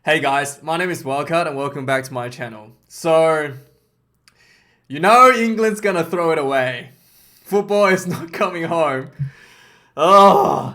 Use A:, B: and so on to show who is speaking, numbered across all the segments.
A: Hey guys, my name is Wildcard and welcome back to my channel. So, England's gonna throw it away. Football is not coming home. Oh,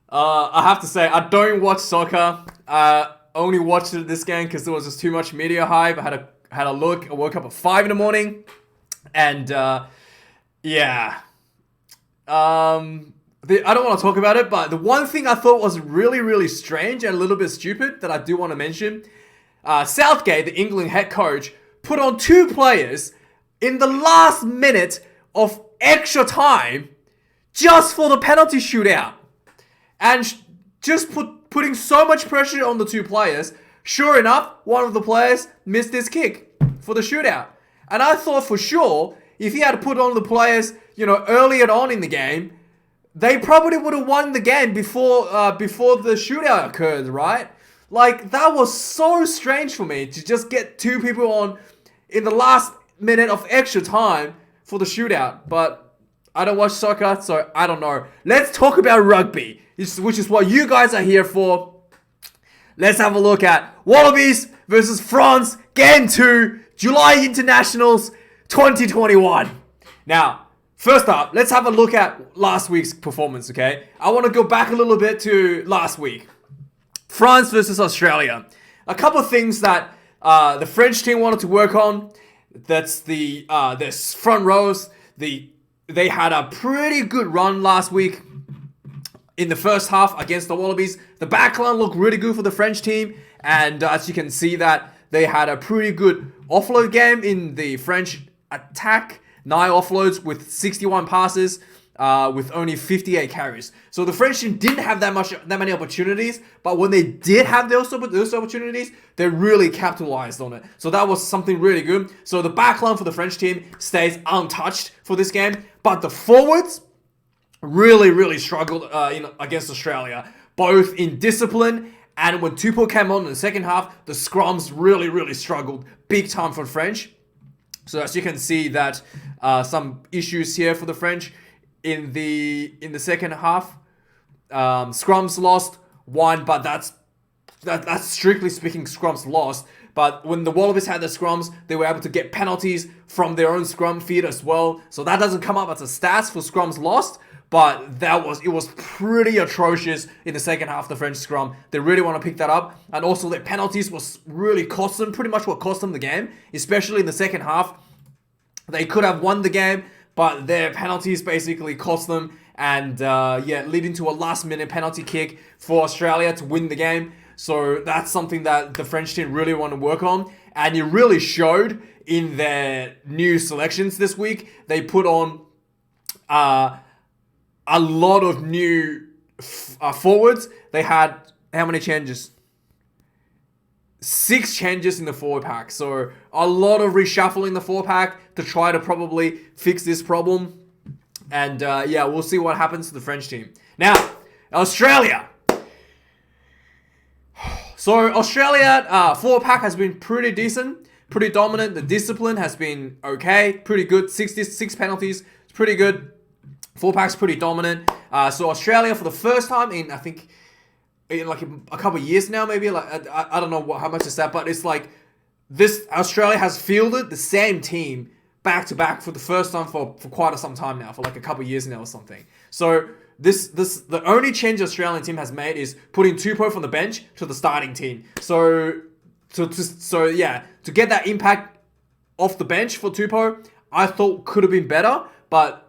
A: I have to say, I don't watch soccer. I only watched this game because there was just too much media hype. I had a look. I woke up at 5 in the morning, and yeah. I don't want to talk about it, but the one thing I thought was really, really strange and a little bit stupid that I do want to mention, Southgate, the England head coach, put on two players in the last minute of extra time just for the penalty shootout. And putting so much pressure on the two players. Sure enough, one of the players missed his kick for the shootout. And I thought for sure, if he had put on the players, earlier on in the game, they probably would have won the game before the shootout occurred, right? Like, that was so strange for me to just get two people on in the last minute of extra time for the shootout. But I don't watch soccer, so I don't know. Let's talk about rugby, which is what you guys are here for. Let's have a look at Wallabies versus France, Game 2, July Internationals 2021. Now, first up, let's have a look at last week's performance, okay? I want to go back a little bit to last week. France versus Australia. A couple of things that the French team wanted to work on. That's the front rows. They had a pretty good run last week in the first half against the Wallabies. The backline looked really good for the French team. And as you can see that they had a pretty good offload game in the French attack. 9 offloads with 61 passes, with only 58 carries. So the French team didn't have that many opportunities, but when they did have those opportunities, they really capitalized on it. So that was something really good. So the backline for the French team stays untouched for this game, but the forwards really, really struggled against Australia, both in discipline and when Tupou came on in the second half, the scrums really, really struggled big time for French. So as you can see that some issues here for the French in the second half. Scrums lost 1, but that's strictly speaking scrums lost. But when the Wallabies had the scrums, they were able to get penalties from their own scrum feed as well. So that doesn't come up as a stats for scrums lost. But it was pretty atrocious in the second half, the French scrum. They really want to pick that up. And also their penalties was really cost them, pretty much what cost them the game, especially in the second half. They could have won the game, but their penalties basically cost them. And leading to a last-minute penalty kick for Australia to win the game. So that's something that the French team really want to work on. And it really showed in their new selections this week. They put on a lot of new forwards. They had how many changes? 6 changes in the forward pack. So a lot of reshuffling the forward pack to try to probably fix this problem. And we'll see what happens to the French team. Now, Australia. So Australia forward pack has been pretty decent, pretty dominant. The discipline has been okay, pretty good. 66 penalties, it's pretty good. Forward pack's pretty dominant. So Australia for the first time in like a couple of years now, maybe I don't know how much is that, but it's like this Australia has fielded the same team back to back for the first time for quite some time now, for like a couple of years now or something. So the only change the Australian team has made is putting Tupou from the bench to the starting team. So to get that impact off the bench for Tupou, I thought could have been better, but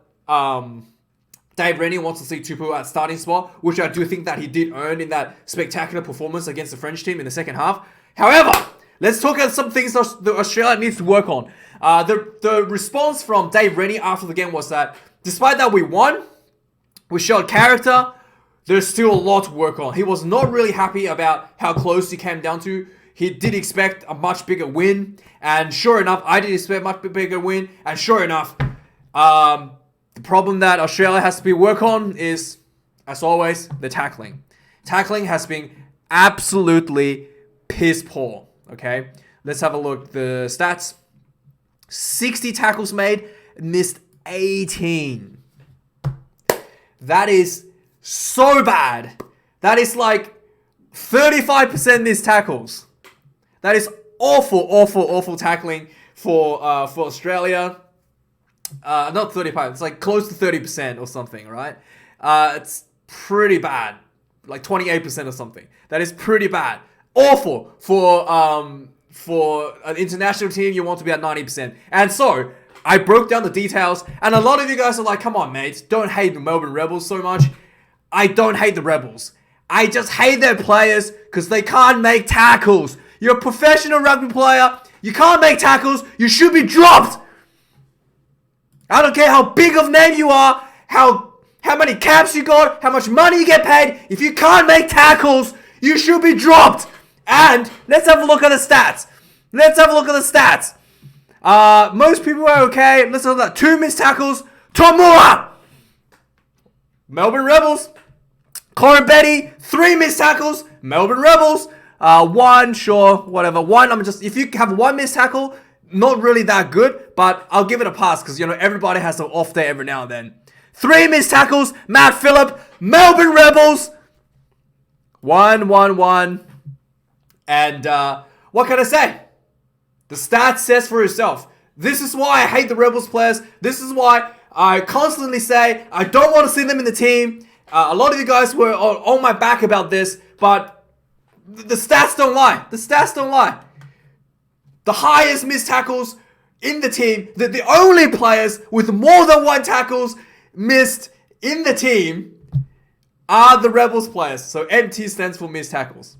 A: Dave Rennie wants to see Tupou at starting spot, which I do think that he did earn in that spectacular performance against the French team in the second half. However, let's talk about some things that Australia needs to work on. The response from Dave Rennie after the game was that despite that we won, we showed character, there's still a lot to work on. He was not really happy about how close he came down to. He did expect a much bigger win, and sure enough, I did expect a much bigger win, and sure enough, the problem that Australia has to work on is, as always, the tackling. Tackling has been absolutely piss poor, okay? Let's have a look. The stats. 60 tackles made, missed 18. That is so bad. That is like 35% missed tackles. That is awful tackling for Australia. Not 35, it's like close to 30% or something, right? It's pretty bad. Like 28% or something. That is pretty bad. Awful for an international team. You want to be at 90%. And so I broke down the details, and a lot of you guys are like, come on, mates, don't hate the Melbourne Rebels so much. I don't hate the Rebels. I just hate their players because they can't make tackles. You're a professional rugby player. You can't make tackles. You should be dropped. I don't care how big of a name you are, how many caps you got, how much money you get paid. If you can't make tackles, you should be dropped. And let's have a look at the stats. Most people are okay. Let's look at that. 2 missed tackles. Tomura. Melbourne Rebels. Corin Betty. 3 missed tackles. Melbourne Rebels. 1, sure, whatever. 1, if you have 1 missed tackle, not really that good, but I'll give it a pass because, everybody has an off day every now and then. 3 missed tackles. Matt Phillip. Melbourne Rebels. 1. And what can I say? The stats says for itself. This is why I hate the Rebels players. This is why I constantly say I don't want to see them in the team. A lot of you guys were on my back about this, but the stats don't lie. The highest missed tackles in the team, the only players with more than 1 tackles missed in the team are the Rebels players. So MT stands for missed tackles.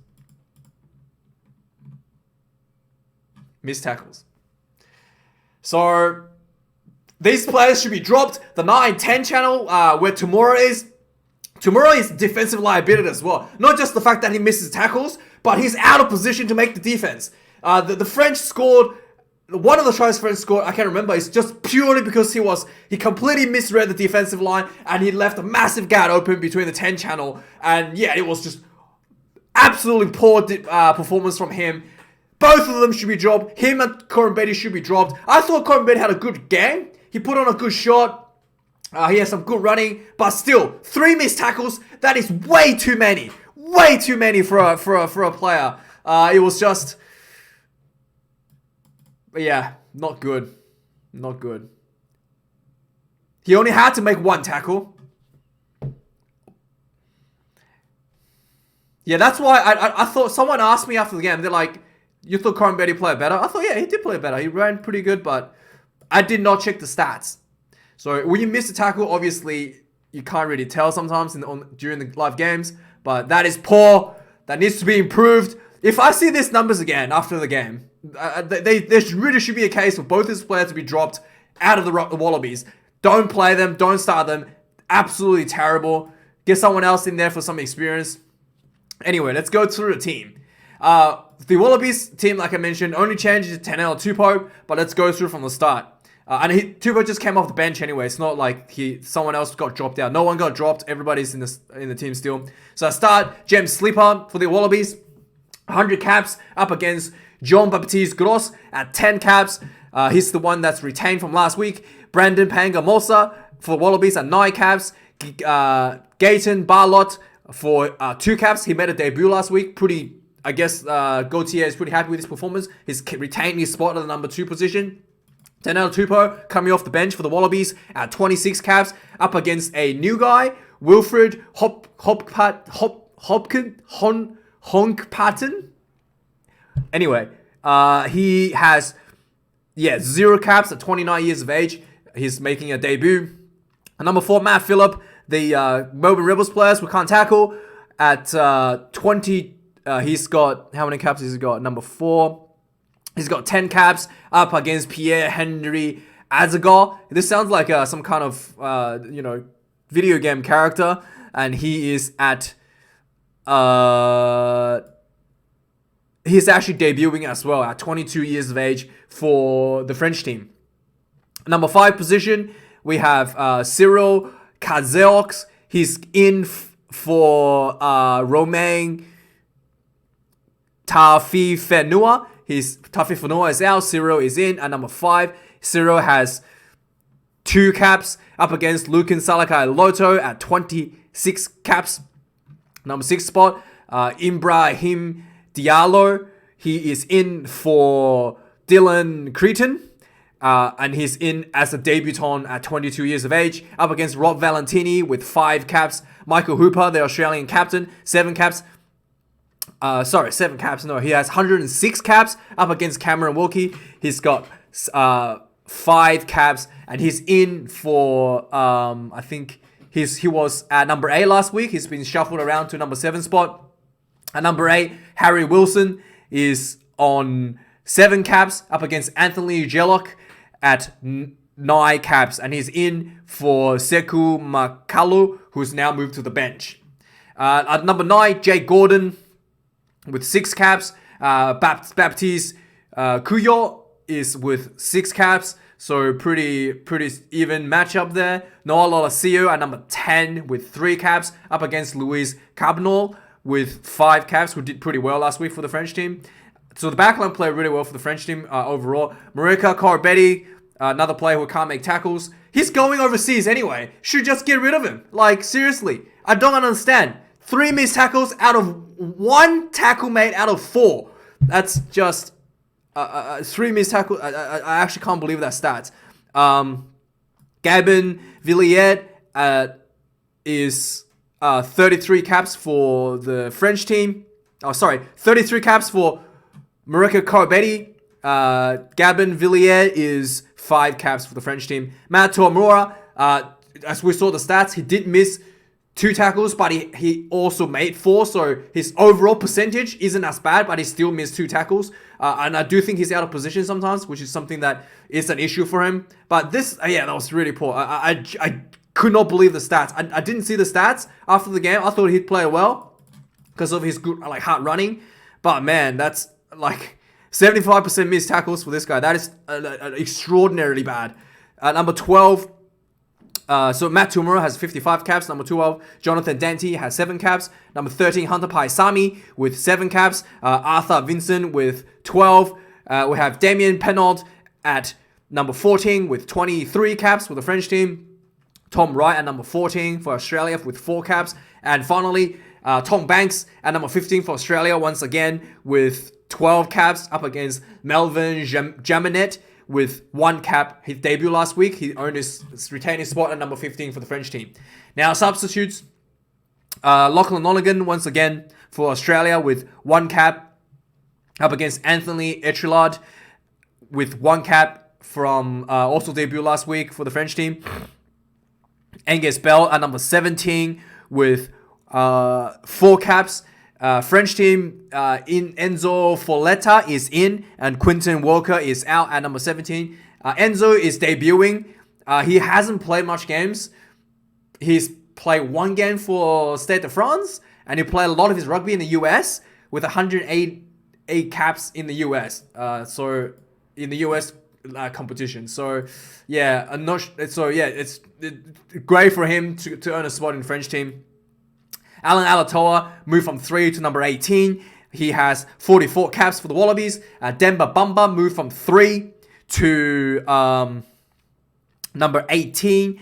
A: Missed tackles. So these players should be dropped. The 9-10 channel, where Tomura is defensive liability as well. Not just the fact that he misses tackles, but he's out of position to make the defense. The French scored, one of the tries French scored, I can't remember, it's just purely because he completely misread the defensive line and he left a massive gap open between the 10 channel. And yeah, it was just absolutely poor performance from him. Both of them should be dropped. Him and Corin Betty should be dropped. I thought Corin Betty had a good game. He put on a good shot. He has some good running. But still, 3 missed tackles. That is way too many. Way too many for a player. It was just... yeah, not good. Not good. He only had to make 1 tackle. Yeah, that's why I thought... someone asked me after the game. They're like... you thought Corin Betty played better? I thought, yeah, he did play better. He ran pretty good, but I did not check the stats. So when you miss a tackle, obviously, you can't really tell sometimes during the live games. But that is poor. That needs to be improved. If I see these numbers again after the game, there really should be a case for both these players to be dropped out of the Wallabies. Don't play them. Don't start them. Absolutely terrible. Get someone else in there for some experience. Anyway, let's go through the team. The Wallabies team, like I mentioned, only changed to Tanel Tupou, but let's go through from the start. Tupou just came off the bench anyway. It's not like someone else got dropped out. No one got dropped. Everybody's in the team still. So I start Jem Slipper for the Wallabies. 100 caps up against Jean-Baptiste Gros at 10 caps. He's the one that's retained from last week. Brandon Panga-Mosa for Wallabies at 9 caps. Gayton Barlott for 2 caps. He made a debut last week. I guess Gauthier is pretty happy with his performance. He's retained his spot at the number 2 position. Tanel Tupou coming off the bench for the Wallabies at 26 caps up against a new guy, Wilfred Honkpatten. Anyway, he has 0 caps at 29 years of age. He's making a debut. Number 4, Matt Phillip, the Melbourne Rebels players we can't tackle at 20. He's got, how many caps has he got? Number 4. He's got 10 caps up against Pierre-Henry Azagar. This sounds like some kind of, video game character. And he is at, he's actually debuting as well at 22 years of age for the French team. Number 5 position, we have Cyril Kazeox. He's in for Romain Tafi-Fenua. Tafi-Fenua is out. Cyril is in at number 5. Cyril has 2 caps up against Lucan Salakai Loto at 26 caps. Number 6 spot. Ibrahim Diallo, he is in for Dylan Cretan. And he's in as a debutant at 22 years of age, up against Rob Valentini with 5 caps. Michael Hooper, the Australian captain, 7 caps. 7 caps. No, he has 106 caps up against Cameron Wilkie. He's got 5 caps, and he's in for I think he was at number 8 last week. He's been shuffled around to number 7 spot. At number 8, Harry Wilson is on 7 caps up against Anthony Jellock at 9 caps, and he's in for Sekou Makalu, who's now moved to the bench. At number 9, Jake Gordon with 6 caps. Baptiste Cuyo is with 6 caps, so pretty even matchup there. Noah Lolosio at number 10 with 3 caps, up against Luis Cabnol with 5 caps, who did pretty well last week for the French team. So the backline played really well for the French team overall. Marika Corbett, another player who can't make tackles. He's going overseas anyway. Should just get rid of him. Like, seriously. I don't understand. 3 missed tackles out of 1 tackle made out of 4. That's just 3 missed tackles. I actually can't believe that stats. Gabin Villiers is 33 caps for the French team. 33 caps for Marika Corbett. Gabin Villiers is 5 caps for the French team. Matt Toamura, as we saw the stats, he did miss 2 tackles, but he also made 4, so his overall percentage isn't as bad, but he still missed 2 tackles. And I do think he's out of position sometimes, which is something that is an issue for him. But this, that was really poor. I could not believe the stats. I didn't see the stats after the game. I thought he'd play well because of his good, hard running. But man, that's 75% missed tackles for this guy. That is extraordinarily bad. Number 12, so Matt Toomura has 55 caps. Number 12, Jonathan Dante has 7 caps. Number 13, Hunter Paisami with 7 caps. Arthur Vincent with 12. We have Damien Penaud at number 14 with 23 caps for the French team. Tom Wright at number 14 for Australia with 4 caps. And finally, Tom Banks at number 15 for Australia once again with 12 caps, up against Melvin Jaminet with 1 cap. His debut last week, he retained his spot at number 15 for the French team. Now substitutes, Lachlan Lonergan once again for Australia with 1 cap, up against Anthony Etrillard with 1 cap from also debut last week for the French team. Angus Bell at number 17 with 4 caps. French team, in Enzo Folletta is in, and Quinton Walker is out at number 17. Enzo is debuting. He hasn't played much games. He's played 1 game for Stade de France, and he played a lot of his rugby in the US with 108 caps in the US. So in the US competition. So yeah, it's great for him to earn a spot in the French team. Alan Alatoa moved from 3 to number 18. He has 44 caps for the Wallabies. Demba Bamba moved from 3 to number 18.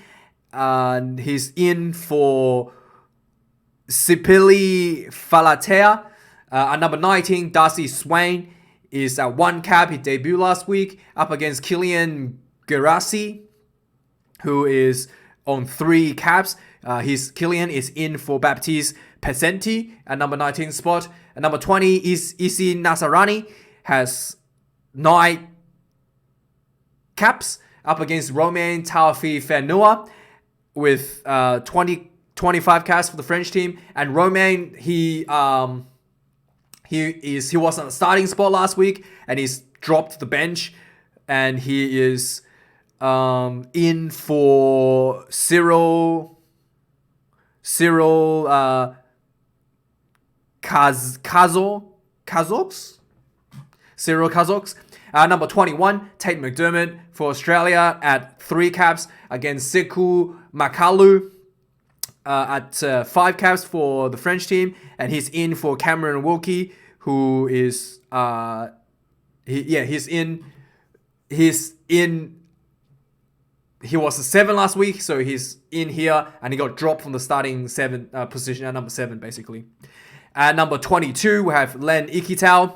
A: And he's in for Sipili Falatea. At number 19, Darcy Swain is at 1 cap. He debuted last week up against Kilian Gerasi, who is on 3 caps. Killian is in for Baptiste Pesenti at number 19 spot. At number 20 is Isi Nasarani, has 9 caps up against Romain Taofi Fenua with 25 caps for the French team. And Romain, he was on the starting spot last week, and he's dropped to the bench, and he is in for Cyril Kazoks. Cyril Kazoks. Number 21, Tate McDermott for Australia at 3 caps against Sekou Makalu at 5 caps for the French team, and he's in for Cameron Wilkie, who is he's in. He was a 7 last week, so he's in here, and he got dropped from the starting 7 position at number 7, basically. At number 22, we have Len Ikitau,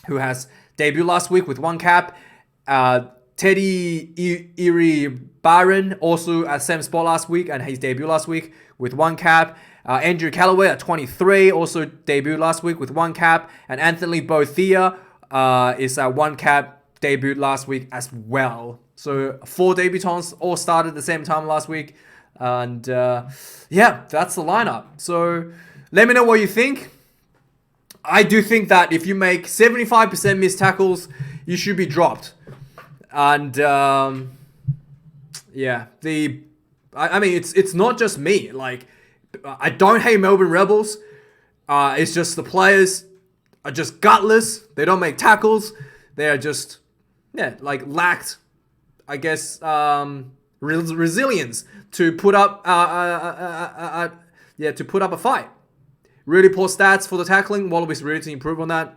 A: who has debuted last week with 1 cap. Teddy Iribarren also at same spot last week, and his debut last week with 1 cap. Andrew Callaway at 23 also debuted last week with 1 cap. And Anthony Bothia is at 1 cap, debuted last week as well. So 4 debutants all started at the same time last week. And yeah, that's the lineup. So let me know what you think. I do think that if you make 75% missed tackles, you should be dropped. And yeah, I mean, it's not just me. Like, I don't hate Melbourne Rebels. It's just the players are just gutless. They don't make tackles. They are just, yeah, like lacked, I guess, resilience to put up, to put up a fight. Really poor stats for the tackling. Wallabies really to improve on that,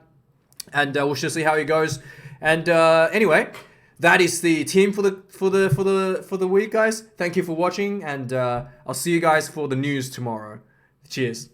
A: and we'll just see how it goes. And anyway, that is the team for the week, guys. Thank you for watching, and I'll see you guys for the news tomorrow. Cheers.